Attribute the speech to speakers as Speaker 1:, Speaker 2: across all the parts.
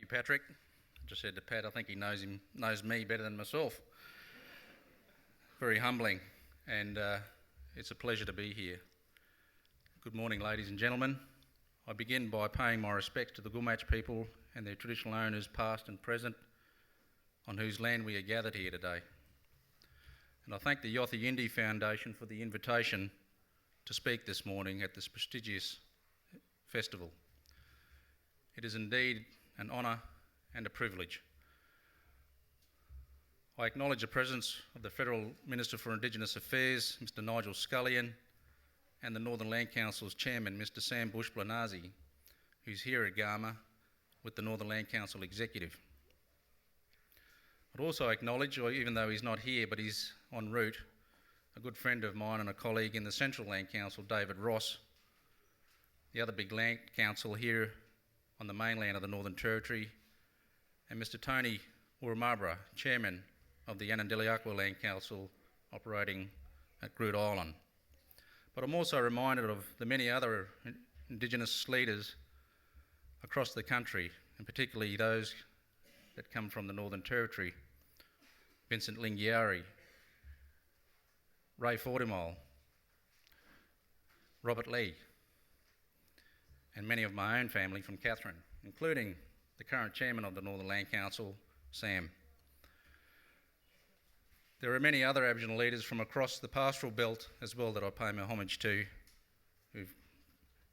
Speaker 1: you, Patrick. I just said to Pat, I think he knows me better than myself. Very humbling, and it's a pleasure to be here. Good morning, ladies and gentlemen. I begin by paying my respects to the Gulmatch people and their traditional owners, past and present, on whose land we are gathered here today. And I thank the Yothu Yindi Foundation for the invitation to speak this morning at this prestigious festival. It is indeed an honour and a privilege. I acknowledge the presence of the Federal Minister for Indigenous Affairs, Mr Nigel Scullion, and the Northern Land Council's Chairman, Mr Sam Bush-Blanazi, who's here at Garma with the Northern Land Council Executive. I'd also acknowledge, even though he's not here, but he's en route, a good friend of mine and a colleague in the Central Land Council, David Ross, the other big land council here on the mainland of the Northern Territory, and Mr Tony Wurramara, Chairman of the Yanandiliaqua Land Council operating at Groote Island. But I'm also reminded of the many other Indigenous leaders across the country, and particularly those that come from the Northern Territory. Vincent Lingiari, Ray Fortimole, Robert Lee, and many of my own family from Katherine, including the current chairman of the Northern Land Council, Sam. There are many other Aboriginal leaders from across the pastoral belt as well that I pay my homage to, who've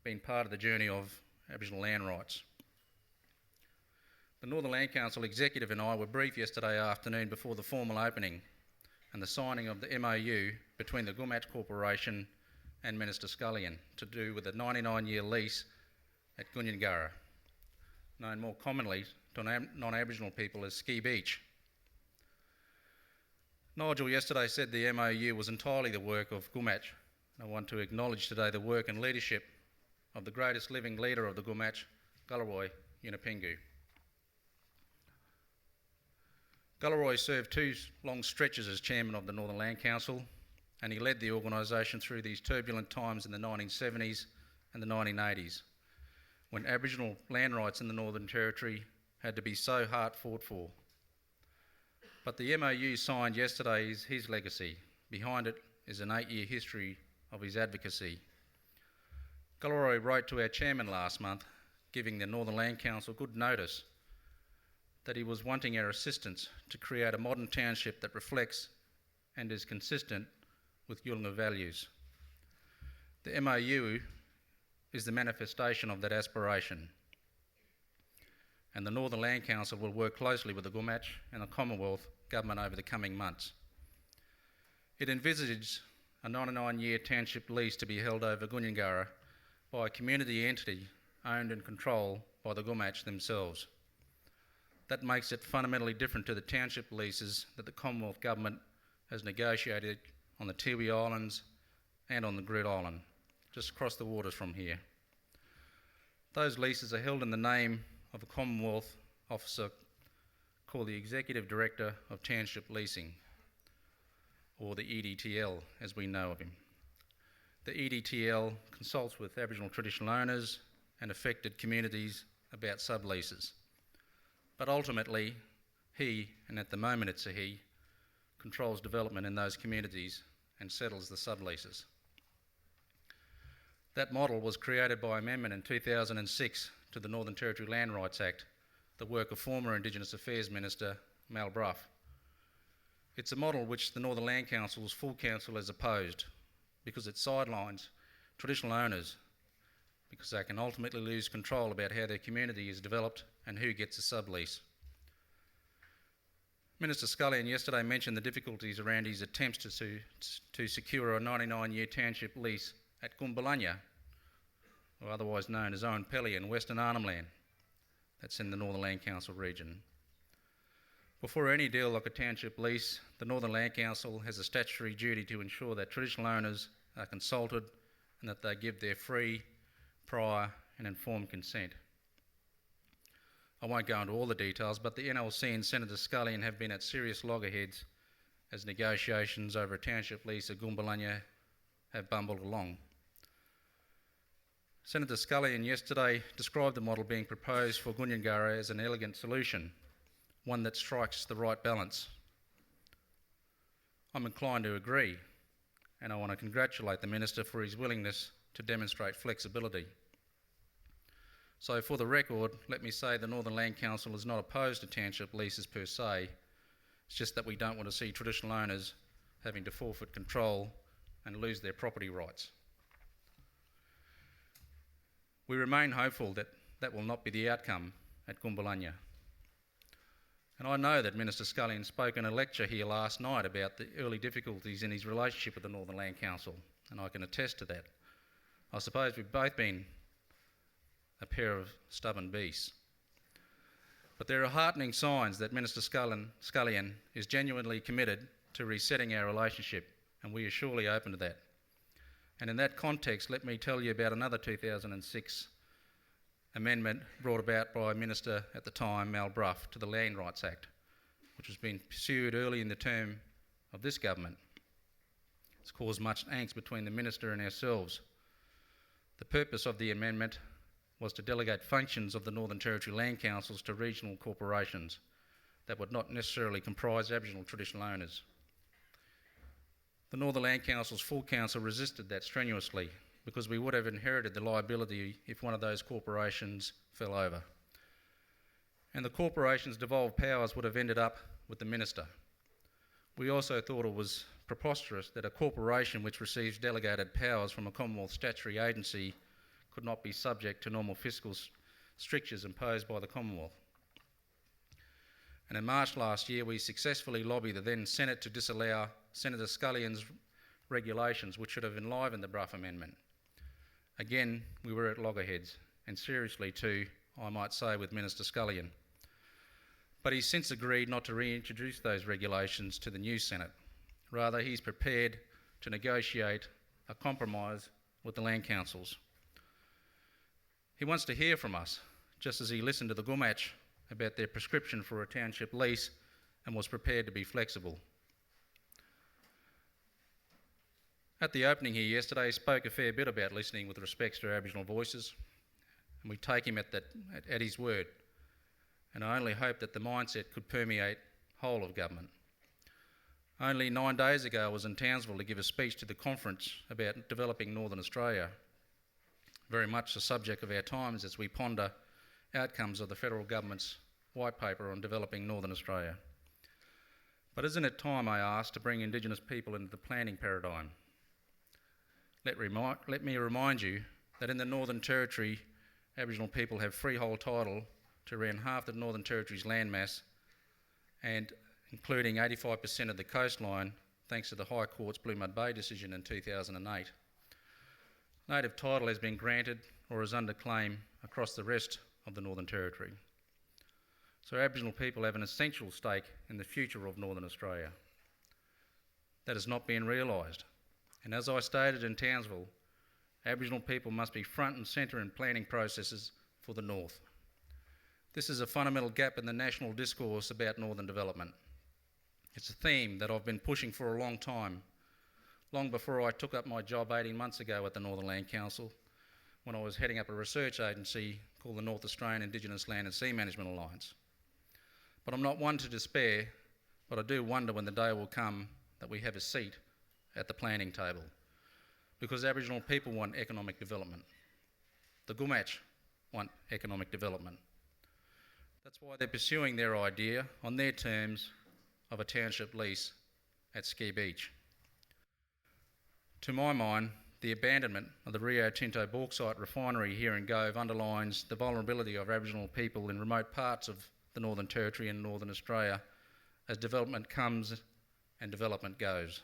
Speaker 1: been part of the journey of Aboriginal land rights. The Northern Land Council Executive and I were briefed yesterday afternoon before the formal opening and the signing of the MOU between the Gulmatch Corporation and Minister Scullion to do with a 99-year lease at Gunyangara, known more commonly to non-Aboriginal people as Ski Beach. Nigel yesterday said the MOU was entirely the work of Gulmatch. I want to acknowledge today the work and leadership of the greatest living leader of the Gulmatch, Galarrwuy Yunupingu. Galarrwuy served 2 long stretches as chairman of the Northern Land Council, and he led the organisation through these turbulent times in the 1970s and the 1980s, when Aboriginal land rights in the Northern Territory had to be so hard fought for. But the MOU signed yesterday is his legacy. Behind it is an 8-year history of his advocacy. Galarrwuy wrote to our chairman last month, giving the Northern Land Council good notice that he was wanting our assistance to create a modern township that reflects and is consistent with Yolngu values. The MOU is the manifestation of that aspiration, and the Northern Land Council will work closely with the Gulmatch and the Commonwealth Government over the coming months. It envisages a 99-year township lease to be held over Gunyangara by a community entity owned and controlled by the Gulmatch themselves. That makes it fundamentally different to the township leases that the Commonwealth Government has negotiated on the Tiwi Islands and on the Groote Island, just across the waters from here. Those leases are held in the name of a Commonwealth officer called the Executive Director of Township Leasing, or the EDTL as we know of him. The EDTL consults with Aboriginal traditional owners and affected communities about subleases. But ultimately, he, and at the moment it's a he, controls development in those communities and settles the subleases. That model was created by amendment in 2006 to the Northern Territory Land Rights Act, the work of former Indigenous Affairs Minister Mal Brough. It's a model which the Northern Land Council's full council has opposed because it sidelines traditional owners because they can ultimately lose control about how their community is developed and who gets a sublease. Minister Scullion yesterday mentioned the difficulties around his attempts to secure a 99-year township lease at Gumbalanya, or otherwise known as Owen Pelly in Western Arnhem Land. That's in the Northern Land Council region. Before any deal like a township lease, the Northern Land Council has a statutory duty to ensure that traditional owners are consulted and that they give their free, prior and informed consent. I won't go into all the details, but the NLC and Senator Scullion have been at serious loggerheads as negotiations over a township lease at Gumbalanya have bumbled along. Senator Scullion yesterday described the model being proposed for Gunyangara as an elegant solution, one that strikes the right balance. I'm inclined to agree, and I want to congratulate the Minister for his willingness to demonstrate flexibility. So for the record, let me say the Northern Land Council is not opposed to township leases per se. It's just that we don't want to see traditional owners having to forfeit control and lose their property rights. We remain hopeful that that will not be the outcome at Gumbalanya. And I know that Minister Scullion spoke in a lecture here last night about the early difficulties in his relationship with the Northern Land Council, and I can attest to that. I suppose we've both been a pair of stubborn beasts. But there are heartening signs that Minister Scullion is genuinely committed to resetting our relationship, and we are surely open to that. And in that context, let me tell you about another 2006 amendment brought about by Minister at the time, Mal Brough, to the Land Rights Act, which was being pursued early in the term of this government. It's caused much angst between the Minister and ourselves. The purpose of the amendment was to delegate functions of the Northern Territory Land Councils to regional corporations that would not necessarily comprise Aboriginal traditional owners. The Northern Land Council's full council resisted that strenuously because we would have inherited the liability if one of those corporations fell over. And the corporation's devolved powers would have ended up with the Minister. We also thought it was preposterous that a corporation which receives delegated powers from a Commonwealth statutory agency could not be subject to normal fiscal strictures imposed by the Commonwealth. And in March last year, we successfully lobbied the then Senate to disallow Senator Scullion's regulations, which should have enlivened the Brough Amendment. Again, we were at loggerheads, and seriously too, I might say, with Minister Scullion. But he's since agreed not to reintroduce those regulations to the new Senate. Rather, he's prepared to negotiate a compromise with the land councils. He wants to hear from us, just as he listened to the Gumatch about their prescription for a township lease and was prepared to be flexible. At the opening here yesterday, he spoke a fair bit about listening with respect to Aboriginal voices, and we take him at his word. And I only hope that the mindset could permeate whole of government. Only 9 days ago I was in Townsville to give a speech to the conference about developing Northern Australia, very much the subject of our times as we ponder outcomes of the federal government's white paper on developing Northern Australia. But isn't it time, I asked, to bring Indigenous people into the planning paradigm? Let me remind you that in the Northern Territory, Aboriginal people have freehold title to around half the Northern Territory's landmass, and including 85% of the coastline, thanks to the High Court's Blue Mud Bay decision in 2008. Native title has been granted or is under claim across the rest of the Northern Territory. So Aboriginal people have an essential stake in the future of Northern Australia. That has not been realised. And as I stated in Townsville, Aboriginal people must be front and centre in planning processes for the North. This is a fundamental gap in the national discourse about Northern development. It's a theme that I've been pushing for a long time, long before I took up my job 18 months ago at the Northern Land Council, when I was heading up a research agency called the North Australian Indigenous Land and Sea Management Alliance. But I'm not one to despair, but I do wonder when the day will come that we have a seat at the planning table, because Aboriginal people want economic development. The Gumatch want economic development. That's why they're pursuing their idea on their terms of a township lease at Ski Beach. To my mind, the abandonment of the Rio Tinto bauxite refinery here in Gove underlines the vulnerability of Aboriginal people in remote parts of the Northern Territory and Northern Australia as development comes and development goes.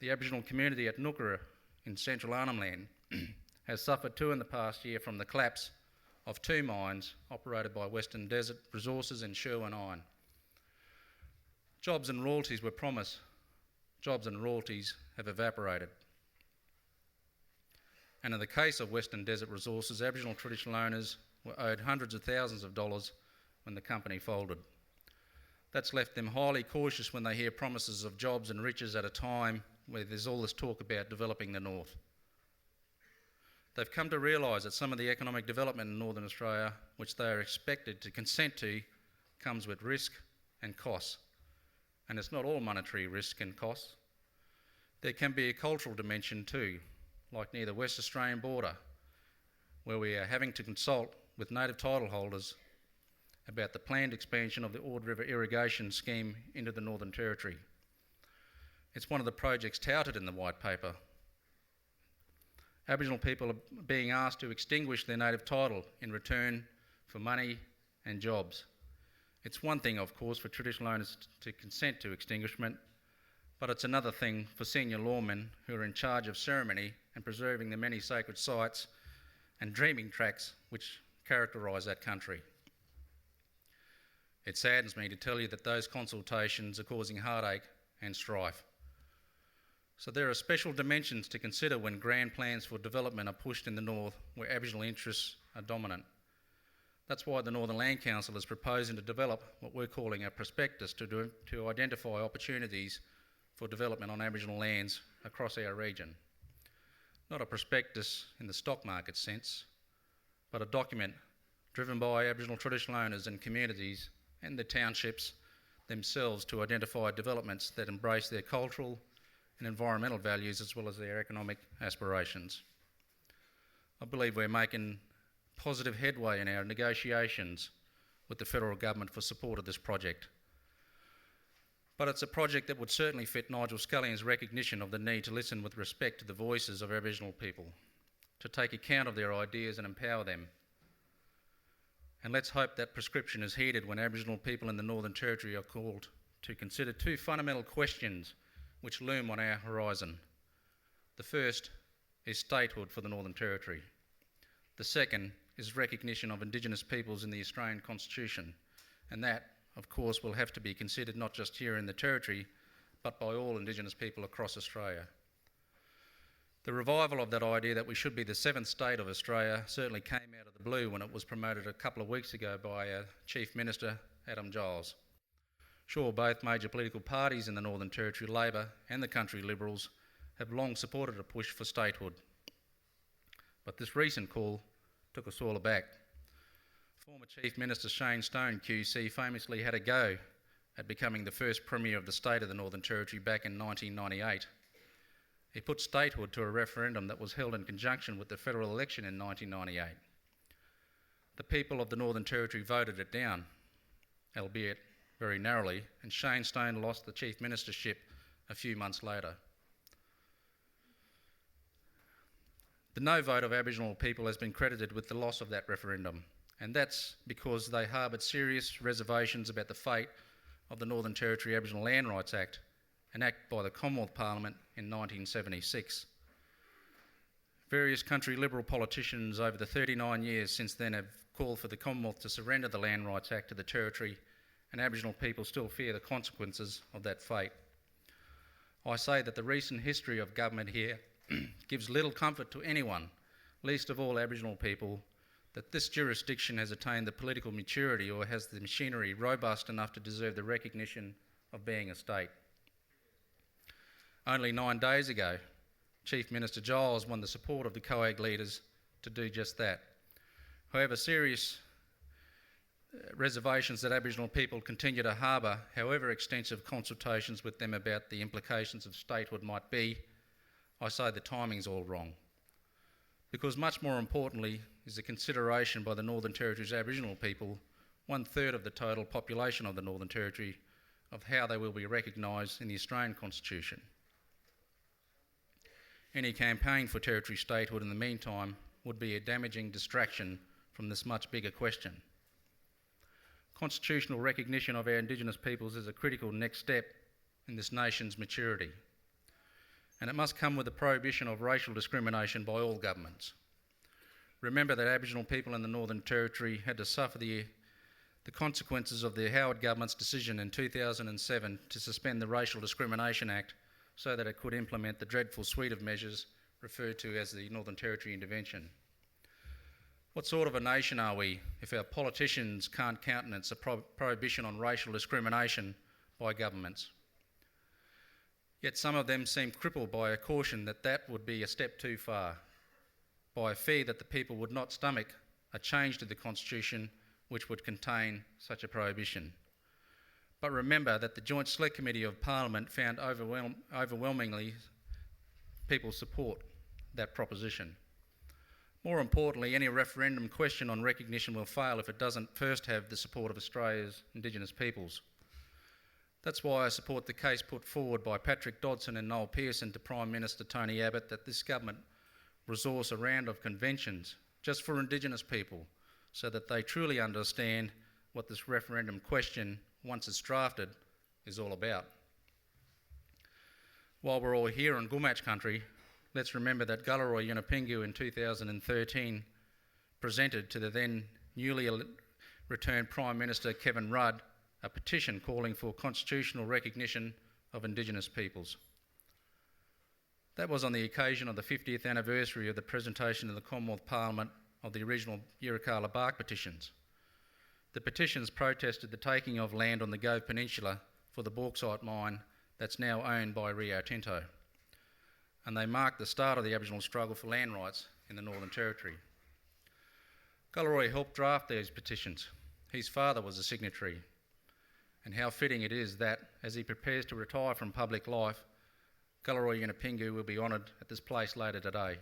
Speaker 1: The Aboriginal community at Nookara in central Arnhem Land has suffered too in the past year from the collapse of 2 mines operated by Western Desert Resources and Sherwin Iron. Jobs and royalties were promised. Jobs and royalties have evaporated. And in the case of Western Desert Resources, Aboriginal traditional owners were owed hundreds of thousands of dollars when the company folded. That's left them highly cautious when they hear promises of jobs and riches at a time where there's all this talk about developing the North. They've come to realise that some of the economic development in Northern Australia, which they are expected to consent to, comes with risk and costs. And it's not all monetary risk and costs. There can be a cultural dimension too, like near the West Australian border, where we are having to consult with native title holders about the planned expansion of the Ord River irrigation scheme into the Northern Territory. It's one of the projects touted in the white paper. Aboriginal people are being asked to extinguish their native title in return for money and jobs. It's one thing, of course, for traditional owners to consent to extinguishment, but it's another thing for senior lawmen who are in charge of ceremony and preserving the many sacred sites and dreaming tracks which characterise that country. It saddens me to tell you that those consultations are causing heartache and strife. So there are special dimensions to consider when grand plans for development are pushed in the north where Aboriginal interests are dominant. That's why the Northern Land Council is proposing to develop what we're calling a prospectus to identify opportunities for development on Aboriginal lands across our region. Not a prospectus in the stock market sense, but a document driven by Aboriginal traditional owners and communities and the townships themselves to identify developments that embrace their cultural and environmental values as well as their economic aspirations. I believe we're making positive headway in our negotiations with the federal government for support of this project. But it's a project that would certainly fit Nigel Scullion's recognition of the need to listen with respect to the voices of Aboriginal people, to take account of their ideas and empower them. And let's hope that prescription is heeded when Aboriginal people in the Northern Territory are called to consider two fundamental questions which loom on our horizon. The first is statehood for the Northern Territory. The second is recognition of Indigenous peoples in the Australian Constitution, and that, of course, will have to be considered not just here in the Territory, but by all Indigenous people across Australia. The revival of that idea that we should be the seventh state of Australia certainly came out of the blue when it was promoted a couple of weeks ago by our Chief Minister, Adam Giles. Sure, both major political parties in the Northern Territory, Labor and the Country Liberals, have long supported a push for statehood. But this recent call took us all aback. Former Chief Minister Shane Stone QC famously had a go at becoming the first Premier of the state of the Northern Territory back in 1998. He put statehood to a referendum that was held in conjunction with the federal election in 1998. The people of the Northern Territory voted it down, albeit very narrowly, and Shane Stone lost the Chief Ministership a few months later. The no vote of Aboriginal people has been credited with the loss of that referendum, and that's because they harboured serious reservations about the fate of the Northern Territory Aboriginal Land Rights Act, an act by the Commonwealth Parliament in 1976. Various country Liberal politicians over the 39 years since then have called for the Commonwealth to surrender the Land Rights Act to the Territory, and Aboriginal people still fear the consequences of that fate. I say that the recent history of government here gives little comfort to anyone, least of all Aboriginal people, that this jurisdiction has attained the political maturity or has the machinery robust enough to deserve the recognition of being a state. Only 9 days ago, Chief Minister Giles won the support of the COAG leaders to do just that. However, serious reservations that Aboriginal people continue to harbour, however extensive consultations with them about the implications of statehood might be, I say the timing's all wrong. Because much more importantly is the consideration by the Northern Territory's Aboriginal people, 1/3 of the total population of the Northern Territory, of how they will be recognised in the Australian Constitution. Any campaign for Territory statehood in the meantime would be a damaging distraction from this much bigger question. Constitutional recognition of our Indigenous peoples is a critical next step in this nation's maturity, and it must come with a prohibition of racial discrimination by all governments. Remember that Aboriginal people in the Northern Territory had to suffer the consequences of the Howard government's decision in 2007 to suspend the Racial Discrimination Act so that it could implement the dreadful suite of measures referred to as the Northern Territory Intervention. What sort of a nation are we if our politicians can't countenance a prohibition on racial discrimination by governments? Yet some of them seem crippled by a caution that that would be a step too far. by a fear that the people would not stomach a change to the Constitution which would contain such a prohibition. But remember that the Joint Select Committee of Parliament found overwhelmingly people support that proposition. More importantly, any referendum question on recognition will fail if it doesn't first have the support of Australia's Indigenous peoples. That's why I support the case put forward by Patrick Dodson and Noel Pearson to Prime Minister Tony Abbott that this government resource a round of conventions just for Indigenous people so that they truly understand what this referendum question, once it's drafted, is all about. While we're all here on Gumatj country, let's remember that Galarrwuy Yunupingu in 2013 presented to the then newly returned Prime Minister Kevin Rudd a petition calling for constitutional recognition of Indigenous peoples. That was on the occasion of the 50th anniversary of the presentation in the Commonwealth Parliament of the original Yirrkala bark petitions. The petitions protested the taking of land on the Gove Peninsula for the bauxite mine that's now owned by Rio Tinto, and they marked the start of the Aboriginal struggle for land rights in the Northern Territory. Galarrwuy helped draft these petitions. His father was a signatory, and how fitting it is that, as he prepares to retire from public life, Galarrwuy Yunupingu will be honoured at this place later today.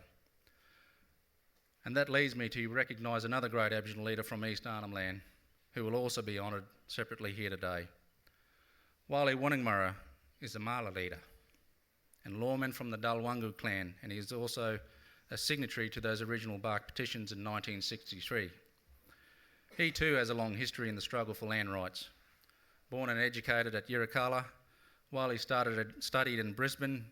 Speaker 1: And that leads me to recognise another great Aboriginal leader from East Arnhem Land, who will also be honoured separately here today. Wali Wonningmurra is a Mala leader and lawman from the Dalwangu clan, and he is also a signatory to those original bark petitions in 1963. He too has a long history in the struggle for land rights. Born and educated at Yirrkala, Wali studied in Brisbane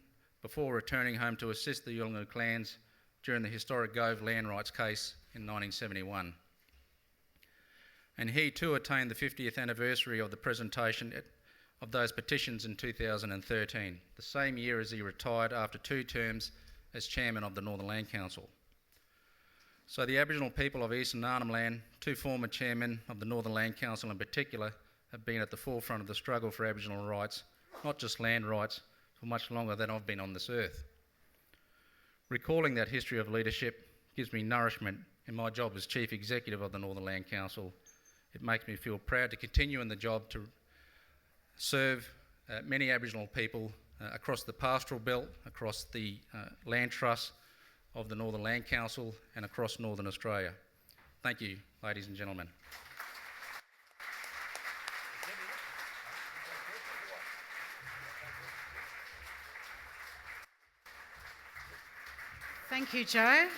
Speaker 1: before returning home to assist the Yolngu clans during the historic Gove land rights case in 1971. And he too attained the 50th anniversary of the presentation of those petitions in 2013, the same year as he retired after 2 terms as chairman of the Northern Land Council. So the Aboriginal people of Eastern Arnhem Land, 2 former chairmen of the Northern Land Council in particular, have been at the forefront of the struggle for Aboriginal rights, not just land rights, for much longer than I've been on this earth. Recalling that history of leadership gives me nourishment in my job as Chief Executive of the Northern Land Council. It makes me feel proud to continue in the job to serve many Aboriginal people across the pastoral belt, across the land trusts of the Northern Land Council and across Northern Australia. Thank you, ladies and gentlemen.
Speaker 2: Thank you, Joe.